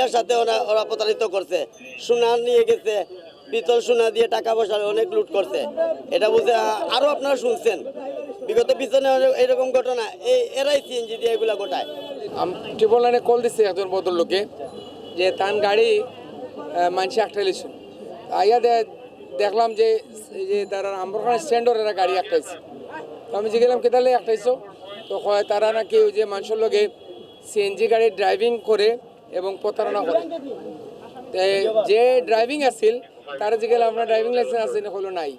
মহিলার সাথে ওরা প্রতারিত করছে, সোনা নিয়ে গেছে, পিতল সোনা দিয়ে টাকা পয়সা অনেক লুট করছে। এটা বুঝে আরও আপনারা শুনছেন বিগত পিছনে এরকম ঘটনা, এরাই সিএনজি দিয়ে এগুলা ঘটায়। ট্রিপল লাইনে কল দিচ্ছে একজন ভদ্রলোকে যে তার গাড়ি মানুষে আটকাইছে। আইয়া দেখলাম যে তারা আম্বরখানা স্ট্যান্ডর এরা গাড়ি আটকাইছে। তো আমি জিজ্ঞাসলাম কেতালে আটকাইছো? তো হয় তারা নাকি ওই যে মানুষের লগে সিএনজি গাড়ি ড্রাইভিং করে এবং প্রতারণা করে। যে ড্রাইভিং আসছিল তারা জিজ্ঞাসা আপনার ড্রাইভিং লাইসেন্স আছে না? হলো নাই।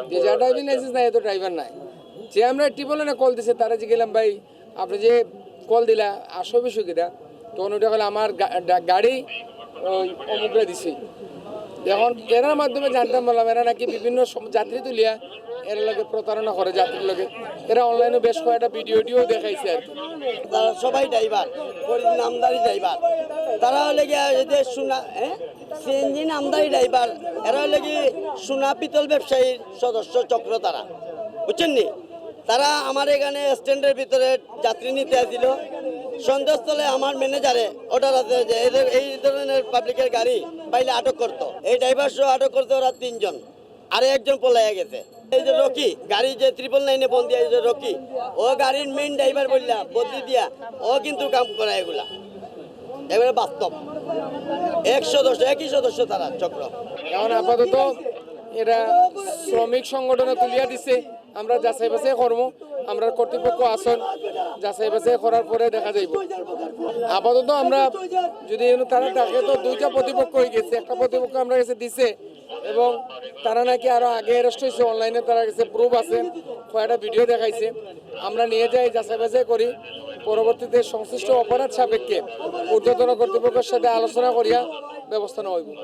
যে যার ড্রাইভিং লাইসেন্স নাই এত ড্রাইভার নাই। যে আমরা ট্রিপল লাইনে কল দিছে তারা জিজ্ঞাসলাম ভাই আপনি যে কল দিলা আসো বিষয় কিনা? তখন ওটা হলো আমার গাড়ি অমুকরা দিছি। এখন এরার মাধ্যমে জানতাম বললাম এরা নাকি বিভিন্ন যাত্রী তুলিয়া এরা লোকে প্রতারণা করে যাত্রীর লোকে। এরা অনলাইনে বেশ কয়েকটা ভিডিও দেখাইছে আর কি। তারা সবাই ড্রাইভার, নামদারি ড্রাইভার। তারা হলে গিয়ে সোনা সিএনজি নামদারি ড্রাইভার, এরা হলে কি সোনা পিতল ব্যবসায়ীর সদস্য চক্র তারা, বুঝছেন নি? তারা আমার এখানে স্ট্যান্ডের ভিতরে যাত্রী নিতে আসছিল। সন্ধ্যাস্থলে আমার ম্যানেজারে অর্ডার আছে যে এদের এই ধরনের পাবলিকের গাড়ি পাইলে আটক করতো। এই ড্রাইভার সহ আটক করতে ওরা 3 জন, আরে একজন পলাইয়া গেছে। এই যে রকি গাড়ি যে ট্রিপল লাইনে বন্দি আছে, রকি ও গাড়ির মেইন ড্রাইভার বললা বদলি দিয়া ও কিন্তু কাম করে এগুলা। এবারে বাস্তব একই সদস্য তারা চক্র। এখন আপাতত এরা শ্রমিক সংগঠনে তুলিয়া দিছে। আমরা যাচাই বাছাই করবো, আমরা কর্তৃপক্ষ আসন যাচাই বাছাই করার পরে দেখা যাইব। আপাতত আমরা যদি তারা থাকে তো 2টা প্রতিপক্ষ হয়ে গেছে। একটা প্রতিপক্ষ আমরা কাছে দিছে এবং তারা নাকি আরো আগে অ্যারেস্ট হয়েছে। অনলাইনে তারা কাছে প্রুফ আছে, কয়েকটা ভিডিও দেখাইছে। আমরা নিয়ে যাই, যাচাই বাছাই করি, পরবর্তীতে সংশ্লিষ্ট অপরাধ সাপেক্ষে ঊর্ধ্বতন কর্তৃপক্ষের সাথে আলোচনা করিয়া ব্যবস্থা নেওয়া হইব।